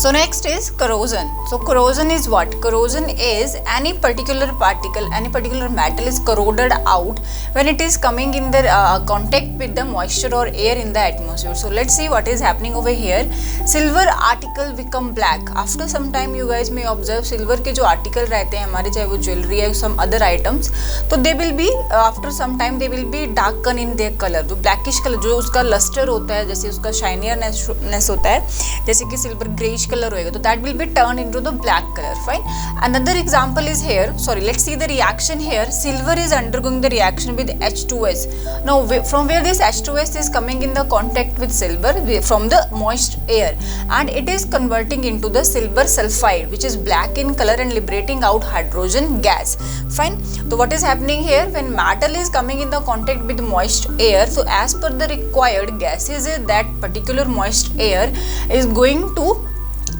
So next is corrosion. So corrosion is what? Corrosion is any particular particle, any particular metal is corroded out when it is coming in the contact with the moisture or air in the atmosphere. So let's see what is happening over here. Silver article become black. After some time you guys may observe silver के जो article रहते हैं हमारे, चाहे वो jewellery है some other items, तो they will be after some time they will be darken in their color. जो blackish color जो उसका luster होता है, जैसे उसका shininess होता है, जैसे कि silver grayish color होएगा, तो that will be turned into the black color. Fine. Another example is here. Sorry, let's see the reaction here. Silver is undergoing the reaction with H2S. Now from where this H2S is coming in the contact with silver? From the moist air, and it is converting into the silver sulfide, which is black in color and liberating out hydrogen gas. Fine. So what is happening here? When metal is coming in the contact with moist air, so as per the required gases, that particular moist air is going to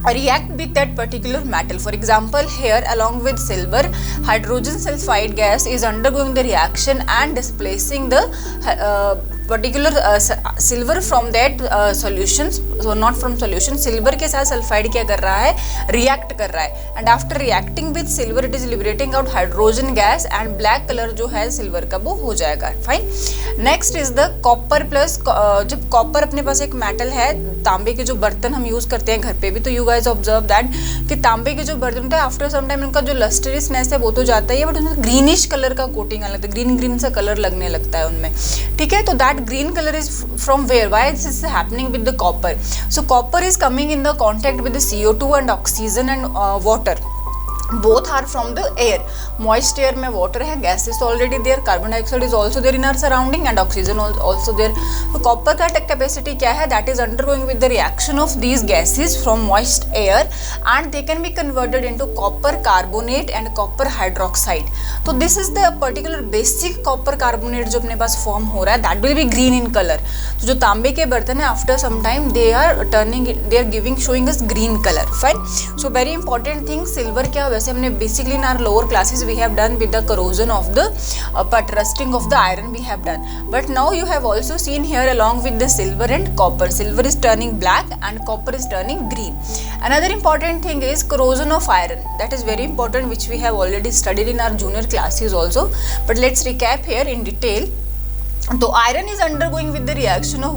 react with that particular metal. For example, here along with silver, hydrogen sulfide gas is undergoing the reaction and displacing the particular silver from that solutions. So not from solution, silver के साथ sulphide क्या कर रहा है? React कर रहा है, and after reacting with silver it is liberating out hydrogen gas and black color जो है सिल्वर का वो हो जाएगा. Fine. Next is the copper plus. जब कॉपर अपने पास एक मेटल है, तांबे के जो बर्तन हम यूज करते हैं घर पे भी, तो यू गाइस ऑब्जर्व दैट कि तांबे के जो बर्तन होते हैं आफ्टर सम टाइम उनका जो लस्टरिसनेस है वो तो जाता ही है, बट उनमें ग्रीनिश कलर का कोटिंग आने लगता है, ग्रीन ग्रीन सा कलर लगने लगता है उनमें. ठीक है, तो that green color is from where? Why this is happening with the copper? So copper is coming in the contact with the CO2 and oxygen and water. Both are from the air. Moist air में water है, gas is already there, carbon dioxide is also there in our surrounding and oxygen also there. तो copper का capacity क्या है? That is undergoing with the reaction of these gases from moist air and they can be converted into copper carbonate and copper hydroxide. तो this is the particular basic copper carbonate जो अपने पास form हो रहा है, that will be green in color. तो जो तांबे के बर्तन है after some time they are showing us green color. Fine. So very important thing, silver क्या वैसे हमने basically in our lower classes we have done with the corrosion of the rusting of the iron we have done, but now you have also seen here along with the silver and copper, silver is turning black and copper is turning green. Another important thing is corrosion of iron, that is very important, which we have already studied in our junior classes also, but let's recap here in detail. So iron is undergoing with the reaction of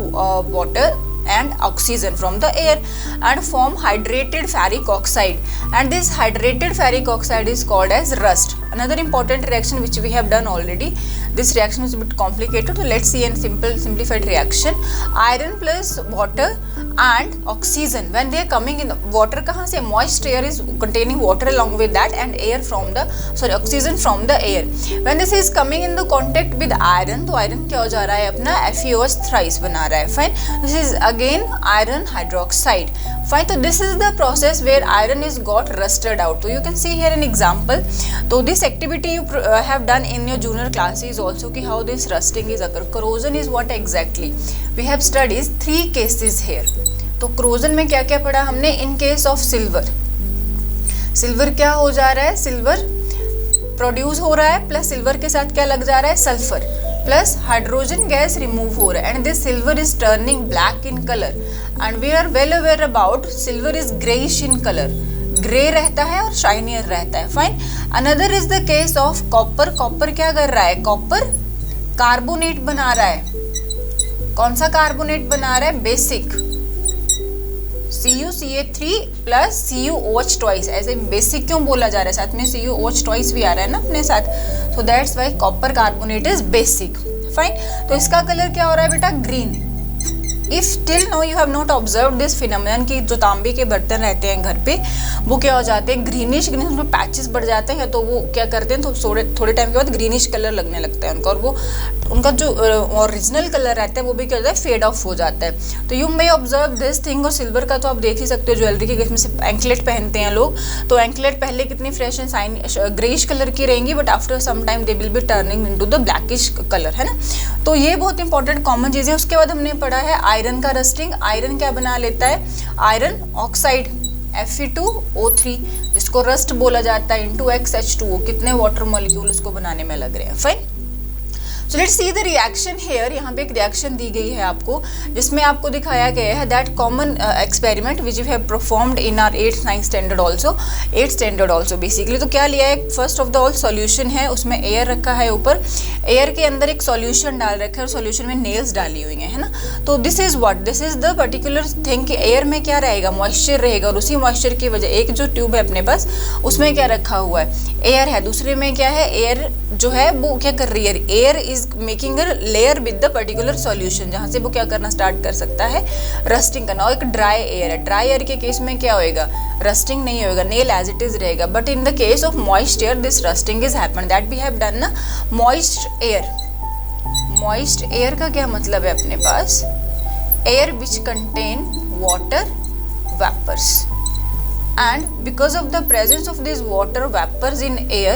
water and oxygen from the air and form hydrated ferric oxide, and this hydrated ferric oxide is called as rust. Another important reaction which we have done already, this reaction is a bit complicated, so let's see a simplified reaction. Iron plus water and oxygen, when they are coming in, water कहाँ से? Moist air is containing water along with that and air from the oxygen from the air. When this is coming in the contact with iron, तो iron क्या हो जा रहा है? अपना FeOH thrice बना रहा है. Fine. This is again iron hydroxide. Fine. So this is the process where iron is got rusted out. So you can see here an example. So this activity you have done in your junior classes also, कि how this rusting is occur. Corrosion is what exactly? We have studied 3 cases here. तो corrosion में क्या क्या पढ़ा हमने? In case of silver, silver क्या हो जा रहा है? सिल्वर प्रोड्यूस हो रहा है, प्लस सिल्वर के साथ क्या लग जा रहा है? Sulphur, plus hydrogen gas remove हो रहा है, and this silver is turning black in colour, and we are well aware about silver is greyish in colour, grey रहता है और शाइनियर रहता है. Fine. Another is the case of copper. Copper क्या कर रहा है? कॉपर कार्बोनेट बना रहा है. कौन सा कार्बोनेट बना रहा है? Basic CuCa3 plus CuOH twice. ऐसे बेसिक क्यों बोला जा रहा है? साथ में CuOH ट्वाइस भी आ रहा है ना अपने साथ, so that's why copper carbonate is basic. Fine. तो इसका कलर क्या हो रहा है बेटा? Green. If till now you have not observe this phenomenon की जो तांबे के बर्तन रहते हैं घर पे, वो क्या हो जाते हैं? ग्रीनिश ग्रीनिश, उनमें पैचेस बढ़ जाते हैं, तो वो क्या करते हैं? तो थोड़े टाइम के बाद ग्रीनिश कलर लगने लगता है उनका, और वो उनका जो ओरिजिनल कलर रहता है वो भी क्या होता है? फेड ऑफ हो जाता है. तो you may observe this thing. और सिल्वर का तो आप देख ही सकते हो, ज्वेलरी के इसमें से एंकलेट पहनते हैं लोग, तो एंकलेट पहले कितनी fresh and shine greyish colour की रहेंगी, but after some time they will be turning into the blackish colour, है ना. तो ये बहुत इंपॉर्टेंट कॉमन चीज़ें. उसके बाद हमने पढ़ा है आयरन का रस्टिंग. आयरन क्या बना लेता है? आयरन ऑक्साइड Fe2O3, जिसको रस्ट बोला जाता है, इंटू XH2O. कितने वाटर मॉलिक्यूल उसको बनाने में लग रहे हैं. Fine. So let's see the reaction here. यहाँ पे एक रिएक्शन दी गई है आपको, जिसमें आपको दिखाया गया है that common experiment which you have performed in are 8th 9th standard also basically. तो क्या लिया है, first of the all solution है, उसमें एयर रखा है ऊपर, एयर के अंदर एक सॉल्यूशन डाल रखा है और सॉल्यूशन में नेल्स डाली हुई है ना। तो this is what, this is the particular thing कि एयर में क्या रहेगा, मॉइस्चर रहेगा, और उसी मॉइस्चर की वजह, एक जो ट्यूब है अपने पास उसमें क्या रखा हुआ है, एयर है, दूसरे में क्या है, एयर जो है वो क्या कर रही है, air is making a layer with the particular solution, जहाँ से वो क्या करना स्टार्ट कर सकता है, रस्टिंग करना। और एक ड्राई एयर है, ड्राई एयर के केस में क्या होएगा, रस्टिंग नहीं होएगा, नेल एज इट इज रहेगा। But in the case of moist air this rusting is happen, that we have done ना। मॉइस्ट एयर, मॉइस्ट एयर का क्या मतलब है अपने पास, air which contain water vapours, and because of the presence of these water vapors in air,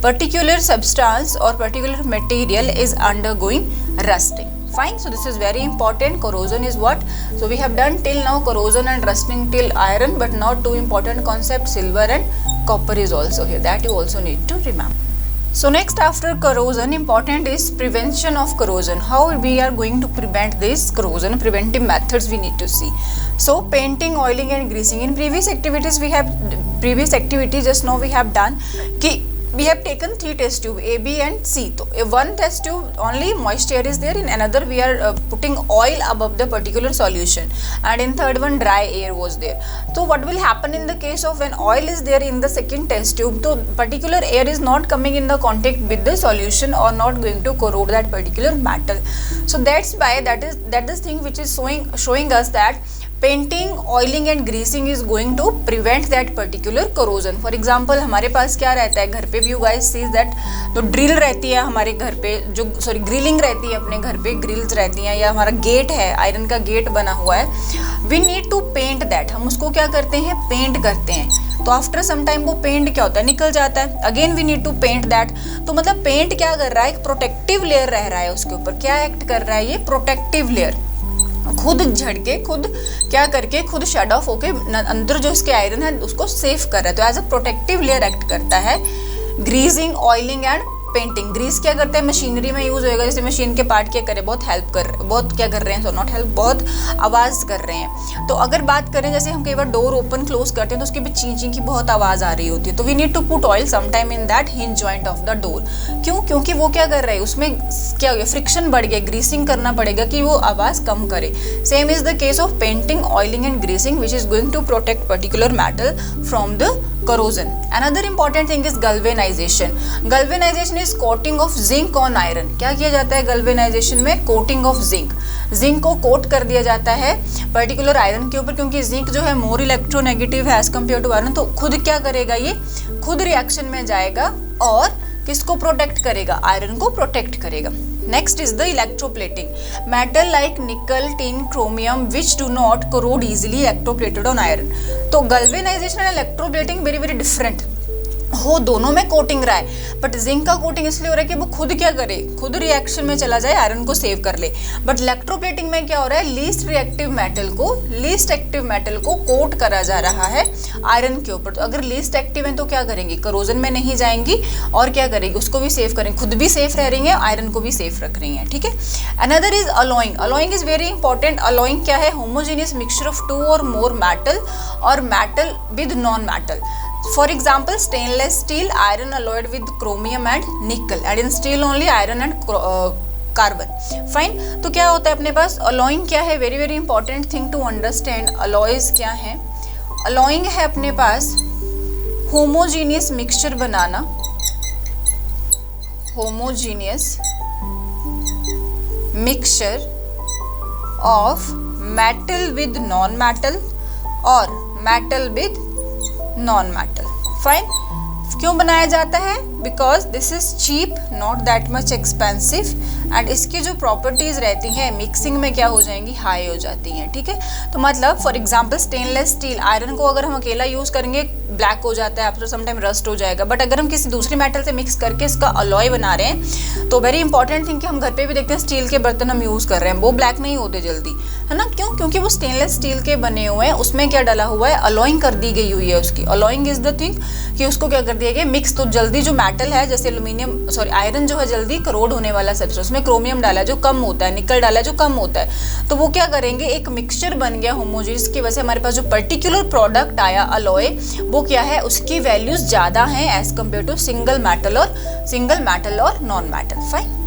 particular substance or particular material is undergoing rusting. Fine, so this is very important. Corrosion is what, so we have done till now corrosion and rusting till iron, but now two important concepts, silver and copper is also here, that you also need to remember. So next after corrosion, important is prevention of corrosion. How we are going to prevent this corrosion, preventive methods we need to see. So painting, oiling and greasing. In previous activities just now we have done कि we have taken 3 test tube A, B and C. So one test tube only moisture is there, in another we are putting oil above the particular solution, and in third one dry air was there. So what will happen in the case of when oil is there in the second test tube, so particular air is not coming in the contact with the solution or not going to corrode that particular metal. So that's why that is thing which is showing us that painting, oiling and greasing is going to prevent that particular corrosion. For example हमारे पास क्या रहता है घर पे भी, you guys sees that, तो drill रहती है हमारे घर पे, जो ग्रिलिंग रहती है अपने घर पे, ग्रिल्स रहती हैं, या हमारा गेट है, आयरन का गेट बना हुआ है, we need to paint that, हम उसको क्या करते हैं, पेंट करते हैं। तो आफ्टर सम टाइम वो पेंट क्या होता है, निकल जाता है, again we need to paint that. तो मतलब पेंट क्या कर रहा है, एक प्रोटेक्टिव लेयर रह रहा है उसके ऊपर, क्या एक्ट कर रहा है ये, प्रोटेक्टिव लेयर, खुद झड़के, खुद क्या करके, खुद शेड ऑफ होके अंदर जो इसके आयरन है उसको सेव कर रहा है। तो as a protective layer act करता है greasing, oiling and painting. Grease क्या करता है, मशीनरी में यूज होएगा, जैसे मशीन के पार्ट क्या करे, बहुत हेल्प कर रहे हैं, बहुत क्या कर रहे हैं, सो नॉट हेल्प, बहुत आवाज़ कर रहे हैं। तो अगर बात करें जैसे हम कई बार डोर ओपन क्लोज करते हैं तो उसके भी ची की बहुत आवाज़ आ रही होती है, तो we need to put oil sometime in that hinge joint of the door. क्यों, क्योंकि वो क्या कर रहा है, उसमें क्या हो गया, फ्रिक्शन बढ़ गया, ग्रीसिंग करना पड़ेगा कि वो आवाज़ कम करे। Same is the case of painting, oiling and greasing which is going to protect particular metal from the corrosion. Another important thing is galvanization. Galvanization is coating of zinc on iron. क्या किया जाता है galvanization में, coating of zinc. Zinc को coat कर दिया जाता है पर्टिकुलर आयरन के ऊपर, क्योंकि जिंक जो है मोर इलेक्ट्रोनेगेटिव है एज कम्पेयर टू आयरन, तो खुद क्या करेगा, ये खुद रिएक्शन में जाएगा और किसको प्रोटेक्ट करेगा, आयरन को प्रोटेक्ट करेगा। Next is the electroplating. Metal like nickel, tin, chromium which do not corrode easily electroplated on iron. तो galvanization and electroplating very different. हो दोनों में कोटिंग रहा है, बट जिंक का कोटिंग इसलिए हो रहा है कि वो खुद क्या करे, खुद रिएक्शन में चला जाए, आयरन को सेव कर ले। बट इलेक्ट्रोप्लेटिंग में क्या हो रहा है, लीस्ट रिएक्टिव मेटल को, लीस्ट एक्टिव मेटल को कोट करा जा रहा है आयरन के ऊपर। तो अगर लीस्ट एक्टिव है तो क्या करेंगी, करोजन में नहीं जाएंगी और क्या करेंगी, उसको भी सेव करेंगे, खुद भी सेफ रह रही हैं, आयरन को भी सेफ रख रही हैं। ठीक है। Another is alloying. Alloying is very important. Alloying क्या है, होमोजेनियस मिक्सचर ऑफ 2 और मोर मेटल और metal with non metal. For example, stainless steel, iron alloyed with chromium and nickel, and in steel only iron and carbon. Fine. तो क्या होता है अपने पास, alloying क्या है, very important thing to understand. alloys क्या है, alloying है अपने पास homogeneous mixture banana, homogeneous mixture of metal with non-metal और metal with non metal. Fine. क्यों बनाया जाता है, because this is cheap, not that much expensive, and इसकी जो प्रॉपर्टीज रहती हैं मिक्सिंग में क्या हो जाएंगी, हाई हो जाती हैं। ठीक है। तो मतलब for example stainless steel, iron को अगर हम अकेला यूज करेंगे ब्लैक हो जाता है, आफ्टर सम टाइम रस्ट हो जाएगा, बट अगर हम किसी दूसरी मेटल से मिक्स करके इसका अलॉय बना रहे हैं तो वेरी इंपॉर्टेंट थिंग कि हम घर पे भी देखते हैं स्टील के बर्तन हम यूज कर रहे हैं, वो ब्लैक नहीं होते जल्दी, है ना। क्यों, क्योंकि वो स्टेनलेस स्टील के बने हुए हैं, उसमें क्या डाला हुआ है, अलॉइंग कर दी गई हुई है उसकी। अलॉइंग इज द थिंग कि उसको क्या कर दिया गया, मिक्स, तो जल्दी जो मेटल है, जैसे आयरन जो है जल्दी करोड होने वाला सब्सटेंस, उसमें क्रोमियम डाला है जो कम होता है, निकल डाला है जो कम होता है, तो वो क्या करेंगे, एक मिक्सचर बन गया होमोजेनियस की वजह से हमारे पास जो पर्टिकुलर प्रोडक्ट आया अलॉय, वो क्या है, उसकी वैल्यूज ज़्यादा हैं as compare to single metal और नॉन मेटल। फाइन।